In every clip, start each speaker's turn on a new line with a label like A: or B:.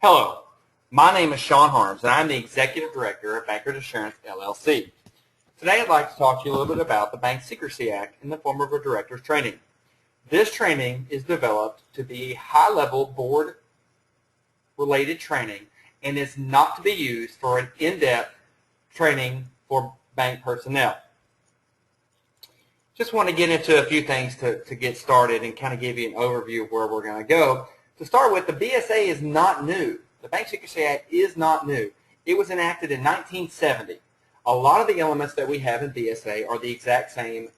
A: Hello, my name is Sean Harms, and I'm the Executive Director of Bankers Assurance, LLC. Today I'd like to talk to you a little bit about the Bank Secrecy Act in the form of a director's training. This training is developed to be high-level board-related training and is not to be used for an in-depth training for bank personnel. Just want to get into a few things to get started and kind of give you an overview of where we're going to go. To start with, the BSA is not new. The Bank Secrecy Act is not new. It was enacted in 1970. A lot of the elements that we have in BSA are the exact same,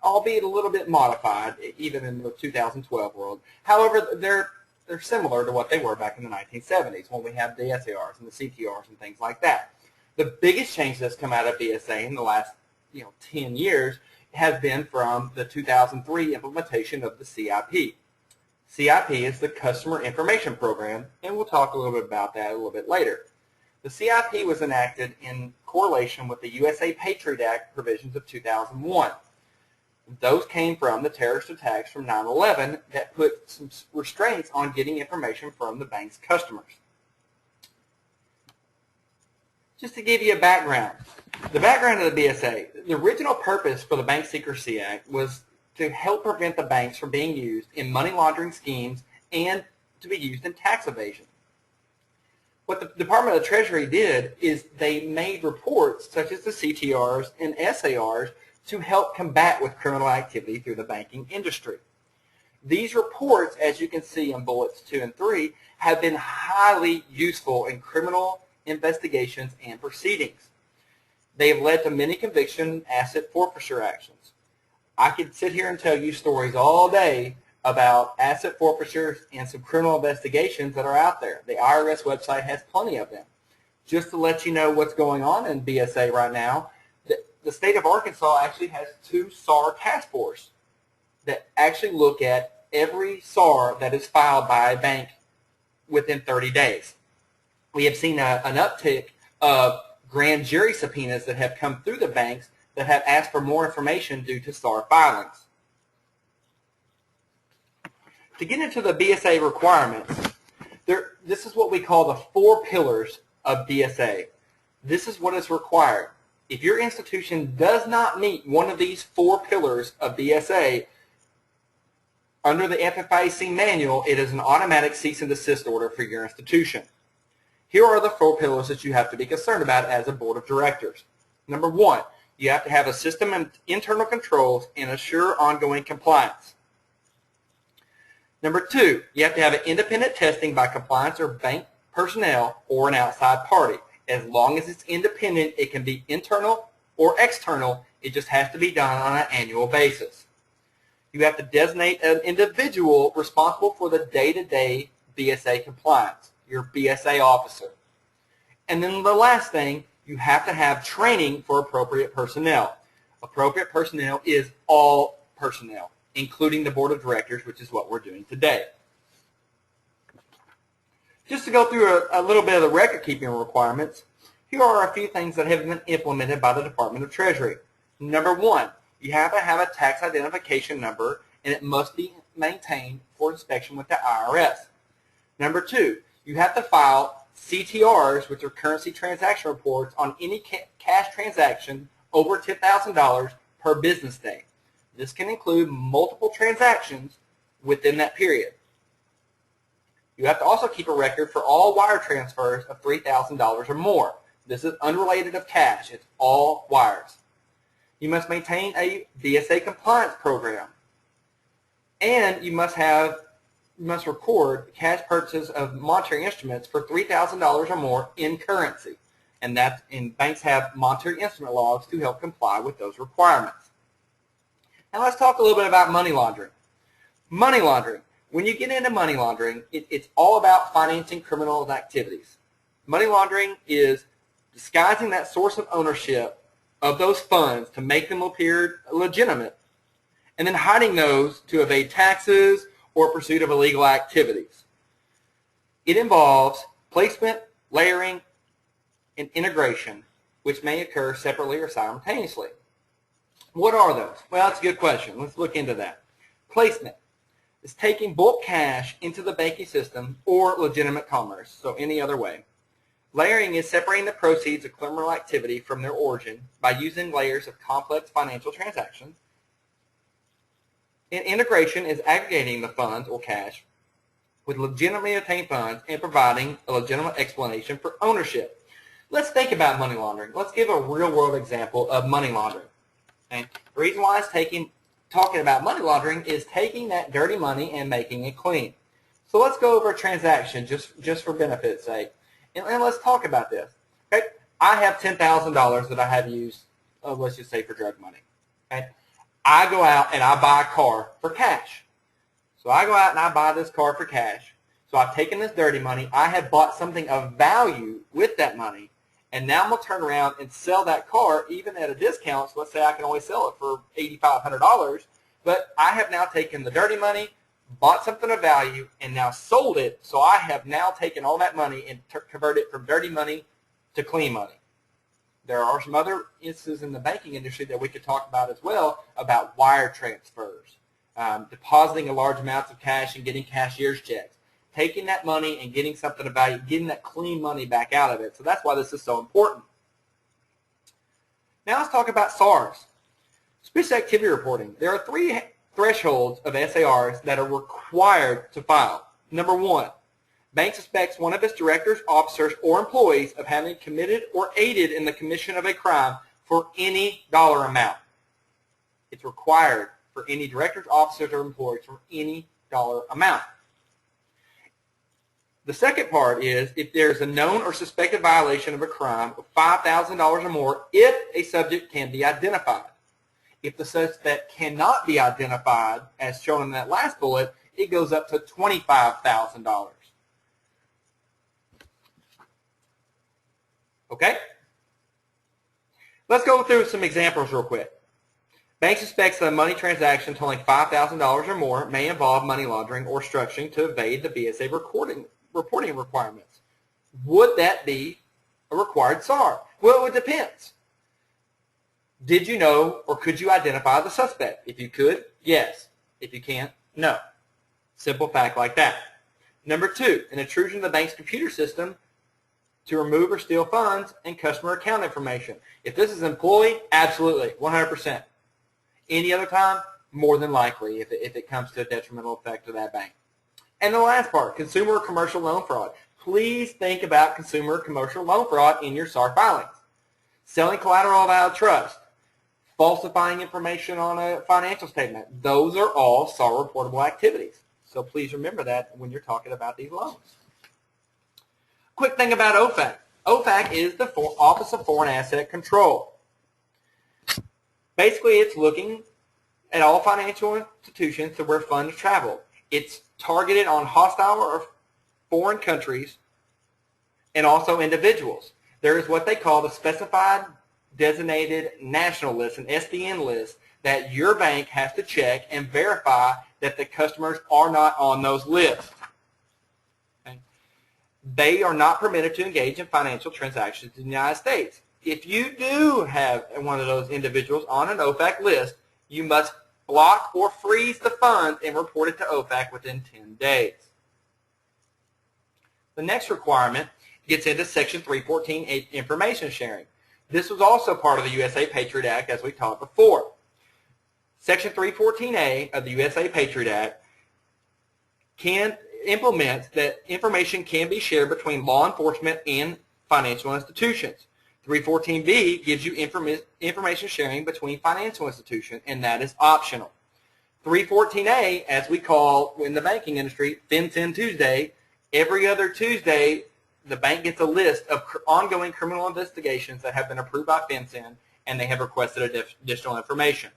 A: albeit a little bit modified, even in the 2012 world. However, they're similar to what they were back in the 1970s when we have the SARs and the CTRs and things like that. The biggest change that's come out of BSA in the last 10 years has been from the 2003 implementation of the CIP. CIP is the Customer Information Program, and we'll talk a little bit about that a little bit later. The CIP was enacted in correlation with the USA Patriot Act provisions of 2001. Those came from the terrorist attacks from 9/11 that put some restraints on getting information from the bank's customers. Just to give you a background, the background of the BSA, the original purpose for the Bank Secrecy Act was to help prevent the banks from being used in money laundering schemes and to be used in tax evasion. What the Department of the Treasury did is they made reports such as the CTRs and SARs to help combat with criminal activity through the banking industry. These reports, as you can see in bullets 2 and 3, have been highly useful in criminal investigations and proceedings. They have led to many conviction asset forfeiture actions. I could sit here and tell you stories all day about asset forfeitures and some criminal investigations that are out there. The IRS website has plenty of them. Just to let you know what's going on in BSA right now, the state of Arkansas actually has 2 SAR task force that actually look at every SAR that is filed by a bank within 30 days. We have seen an uptick of grand jury subpoenas that have come through the banks that have asked for more information due to SAR filings. To get into the BSA requirements, this is what we call the 4 pillars of BSA. This is what is required. If your institution does not meet one of these 4 pillars of BSA, under the FFIEC manual, it is an automatic cease and desist order for your institution. Here are the 4 pillars that you have to be concerned about as a board of directors. Number 1, you have to have a system and internal controls and assure ongoing compliance. Number 2, you have to have an independent testing by compliance or bank personnel or an outside party. As long as it's independent, it can be internal or external. It just has to be done on an annual basis. You have to designate an individual responsible for the day-to-day BSA compliance, your BSA officer. And then the last thing, you have to have training for appropriate personnel. Appropriate personnel is all personnel, including the board of directors, which is what we're doing today. Just to go through a little bit of the record-keeping requirements, here are a few things that have been implemented by the Department of Treasury. Number 1, you have to have a tax identification number, and it must be maintained for inspection with the IRS. Number 2, you have to file CTRs, which are currency transaction reports, on any cash transaction over $10,000 per business day. This can include multiple transactions within that period. You have to also keep a record for all wire transfers of $3,000 or more. This is unrelated of cash. It's all wires. You must maintain a BSA compliance program. And you must record cash purchases of monetary instruments for $3,000 or more in currency. And banks have monetary instrument laws to help comply with those requirements. Now let's talk a little bit about money laundering. Money laundering. When you get into money laundering, it's all about financing criminal activities. Money laundering is disguising that source of ownership of those funds to make them appear legitimate, and then hiding those to evade taxes or pursuit of illegal activities. It involves placement, layering, and integration, which may occur separately or simultaneously. What are those? Well, that's a good question. Let's look into that. Placement. is taking bulk cash into the banking system or legitimate commerce, so any other way. Layering is separating the proceeds of criminal activity from their origin by using layers of complex financial transactions. And integration is aggregating the funds or cash with legitimately obtained funds and providing a legitimate explanation for ownership. Let's think about money laundering. Let's give a real-world example of money laundering. Okay? The reason why it's talking about money laundering is taking that dirty money and making it clean. So let's go over a transaction just for benefit's sake. And let's talk about this. Okay, I have $10,000 that I have used, let's just say, for drug money. Okay, I go out and I buy a car for cash. So I go out and I buy this car for cash. So I've taken this dirty money. I have bought something of value with that money, and now I'm going to turn around and sell that car even at a discount. So let's say I can only sell it for $8,500, but I have now taken the dirty money, bought something of value, and now sold it. So I have now taken all that money and converted it from dirty money to clean money. There are some other instances in the banking industry that we could talk about as well, about wire transfers, depositing a large amounts of cash and getting cashier's checks, taking that money and getting something of value, getting that clean money back out of it. So that's why this is so important. Now let's talk about SARs, Suspicious Activity Reporting. There are 3 thresholds of SARs that are required to file. Number 1, bank suspects one of its directors, officers, or employees of having committed or aided in the commission of a crime for any dollar amount. It's required for any directors, officers, or employees for any dollar amount. The second part is if there's a known or suspected violation of a crime of $5,000 or more if a subject can be identified. If the suspect cannot be identified, as shown in that last bullet, it goes up to $25,000. Okay? Let's go through some examples real quick. Bank suspects that a money transaction totaling $5,000 or more may involve money laundering or structuring to evade the BSA reporting requirements. Would that be a required SAR? Well, it depends. Did you know or could you identify the suspect? If you could, yes. If you can't, no. Simple fact like that. Number 2, an intrusion in the bank's computer system to remove or steal funds and customer account information. If this is an employee, absolutely, 100%. Any other time, more than likely, if it comes to a detrimental effect to that bank. And the last part, consumer or commercial loan fraud. Please think about consumer or commercial loan fraud in your SAR filings. Selling collateral without trust, falsifying information on a financial statement. Those are all SAR reportable activities. So please remember that when you're talking about these loans. Quick thing about OFAC. OFAC is the Office of Foreign Asset Control. Basically, it's looking at all financial institutions to where funds travel. It's targeted on hostile or foreign countries and also individuals. There is what they call the Specified Designated National List, an SDN list, that your bank has to check and verify that the customers are not on those lists. Okay? They are not permitted to engage in financial transactions in the United States. If you do have one of those individuals on an OFAC list, you must block or freeze the funds and report it to OFAC within 10 days. The next requirement gets into Section 314 information sharing. This was also part of the USA Patriot Act, as we talked before. Section 314A of the USA Patriot Act implements that information can be shared between law enforcement and financial institutions. 314B gives you information sharing between financial institutions, and that is optional. 314A, as we call in the banking industry, FinCEN Tuesday, every other Tuesday, the bank gets a list of ongoing criminal investigations that have been approved by FinCEN, and they have requested additional information.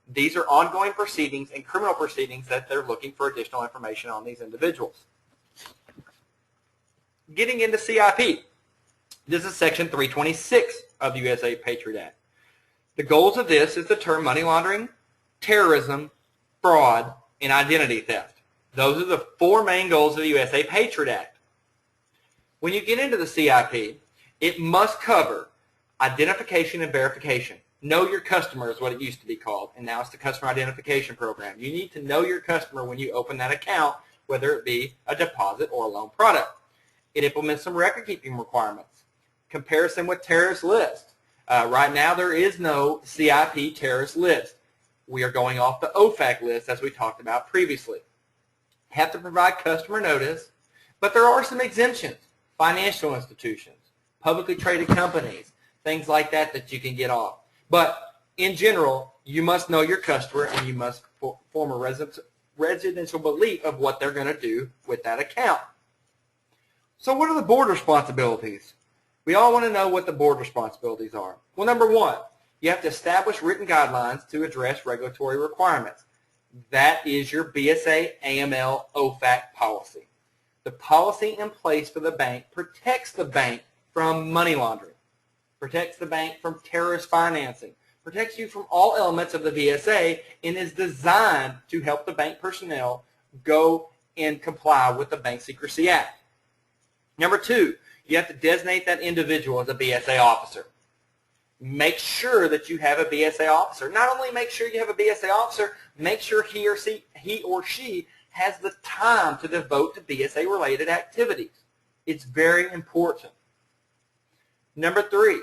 A: These are ongoing proceedings and criminal proceedings that they're looking for additional information on these individuals. Getting into CIP. This is Section 326 of the USA Patriot Act. The goals of this is to deter money laundering, terrorism, fraud, and identity theft. Those are the 4 main goals of the USA Patriot Act. When you get into the CIP, it must cover identification and verification. Know your customer is what it used to be called, and now it's the customer identification program. You need to know your customer when you open that account, whether it be a deposit or a loan product. It implements some record-keeping requirements. Comparison with terrorist list. Right now there is no CIP terrorist list. We are going off the OFAC list as we talked about previously. Have to provide customer notice, but there are some exemptions. Financial institutions, publicly traded companies, things like that that you can get off. But in general, you must know your customer and you must form a residential belief of what they're going to do with that account. So what are the board responsibilities? We all want to know what the board responsibilities are. Well, number one, you have to establish written guidelines to address regulatory requirements. That is your BSA AML OFAC policy. The policy in place for the bank protects the bank from money laundering, protects the bank from terrorist financing, protects you from all elements of the BSA, and is designed to help the bank personnel go and comply with the Bank Secrecy Act. Number two, you have to designate that individual as a BSA officer. Make sure that you have a BSA officer. Not only make sure you have a BSA officer, make sure he or she has the time to devote to BSA-related activities. It's very important. Number three,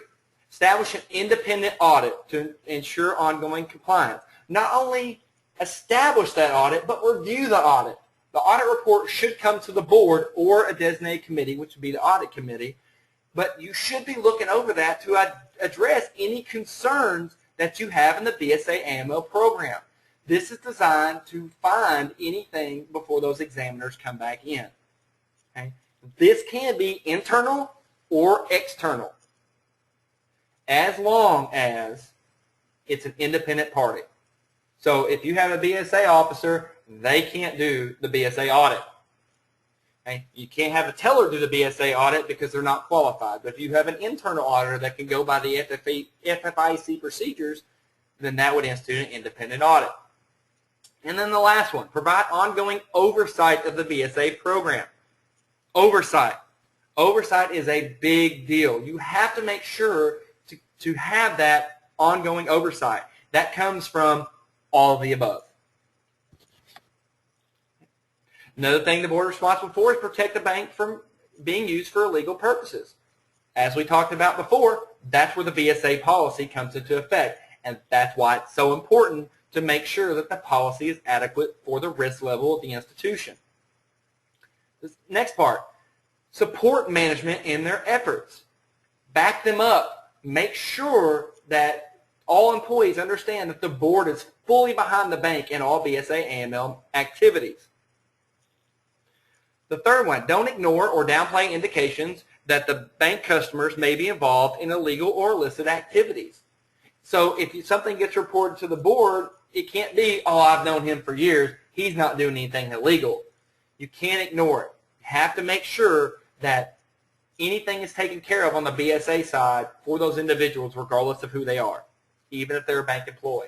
A: establish an independent audit to ensure ongoing compliance. Not only establish that audit, but review the audit. The audit report should come to the board or a designated committee, which would be the audit committee, but you should be looking over that to address any concerns that you have in the BSA AML program. This is designed to find anything before those examiners come back in. Okay? This can be internal or external, as long as it's an independent party. So if you have a BSA officer, they can't do the BSA audit. Okay? You can't have a teller do the BSA audit because they're not qualified. But if you have an internal auditor that can go by the FFIC procedures, then that would institute an independent audit. And then the last one, provide ongoing oversight of the BSA program. Oversight. Oversight is a big deal. You have to make sure to have that ongoing oversight. That comes from all of the above. Another thing the board is responsible for is protect the bank from being used for illegal purposes. As we talked about before, that's where the BSA policy comes into effect, and that's why it's so important to make sure that the policy is adequate for the risk level of the institution. This next part, support management in their efforts. Back them up. Make sure that all employees understand that the board is fully behind the bank in all BSA AML activities. The third one, don't ignore or downplay indications that the bank customers may be involved in illegal or illicit activities. So if something gets reported to the board, it can't be, oh, I've known him for years, he's not doing anything illegal. You can't ignore it. You have to make sure that anything is taken care of on the BSA side for those individuals regardless of who they are, even if they're a bank employee.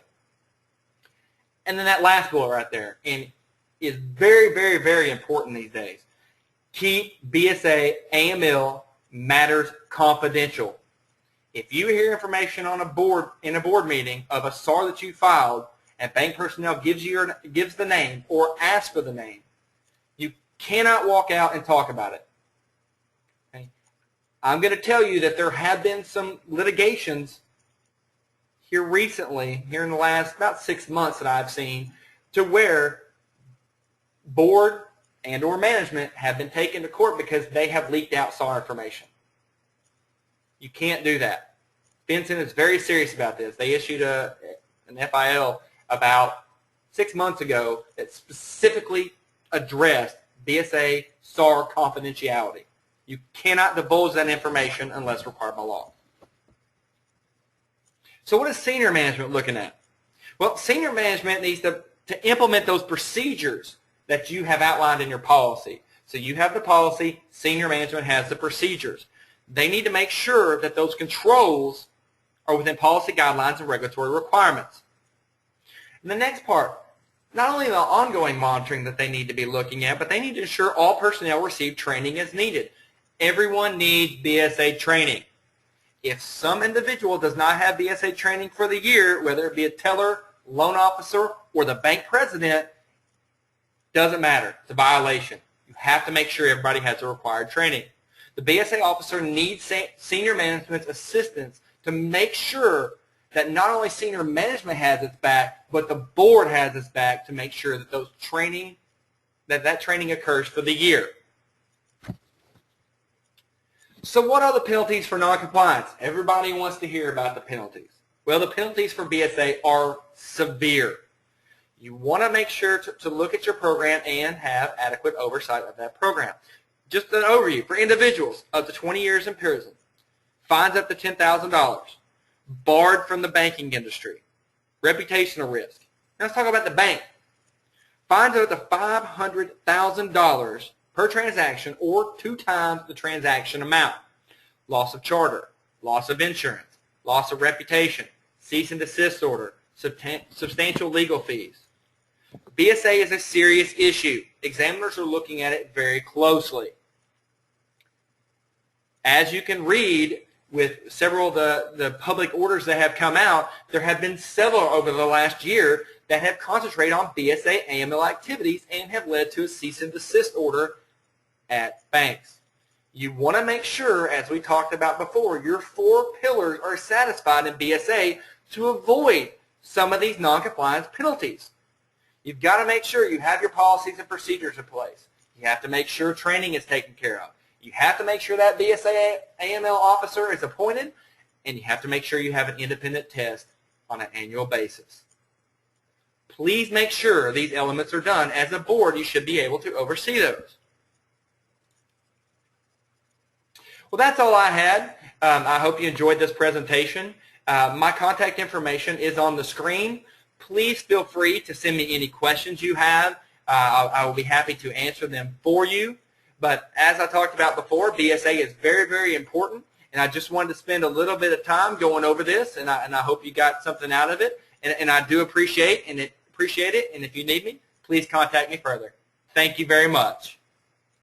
A: And then that last bullet right there, and is very, very, very important these days. Keep BSA AML matters confidential. If you hear information on in a board meeting of a SAR that you filed and bank personnel gives the name or asks for the name, you cannot walk out and talk about it. Okay? I'm going to tell you that there have been some litigations here recently, here in the last about 6 months that I've seen, to where board and or management have been taken to court because they have leaked out SAR information. You can't do that. Benson is very serious about this. They issued an FIL about 6 months ago that specifically addressed BSA SAR confidentiality. You cannot divulge that information unless required by law. So what is senior management looking at? Well, senior management needs to implement those procedures that you have outlined in your policy. So you have the policy, senior management has the procedures. They need to make sure that those controls are within policy guidelines and regulatory requirements. And the next part, not only the ongoing monitoring that they need to be looking at, but they need to ensure all personnel receive training as needed. Everyone needs BSA training. If some individual does not have BSA training for the year, whether it be a teller, loan officer, or the bank president, doesn't matter. It's a violation. You have to make sure everybody has the required training. The BSA officer needs senior management's assistance to make sure that not only senior management has its back, but the board has its back to make sure that that training occurs for the year. So what are the penalties for noncompliance? Everybody wants to hear about the penalties. Well, the penalties for BSA are severe. You want to make sure to look at your program and have adequate oversight of that program. Just an overview. For individuals, up to 20 years in prison, fines up to $10,000, barred from the banking industry, reputational risk. Now let's talk about the bank. Fines up to $500,000 per transaction or 2 times the transaction amount. Loss of charter, loss of insurance, loss of reputation, cease and desist order, substantial legal fees. BSA is a serious issue. Examiners are looking at it very closely. As you can read with several of the public orders that have come out, there have been several over the last year that have concentrated on BSA AML activities and have led to a cease and desist order at banks. You want to make sure, as we talked about before, your 4 pillars are satisfied in BSA to avoid some of these noncompliance penalties. You've got to make sure you have your policies and procedures in place. You have to make sure training is taken care of. You have to make sure that BSA AML officer is appointed, and you have to make sure you have an independent test on an annual basis. Please make sure these elements are done. As a board, you should be able to oversee those. Well, that's all I had. I hope you enjoyed this presentation. My contact information is on the screen. Please feel free to send me any questions you have. I will be happy to answer them for you. But as I talked about before, BSA is very, very important, and I just wanted to spend a little bit of time going over this, and I hope you got something out of it. And I do appreciate it, and if you need me, please contact me further. Thank you very much.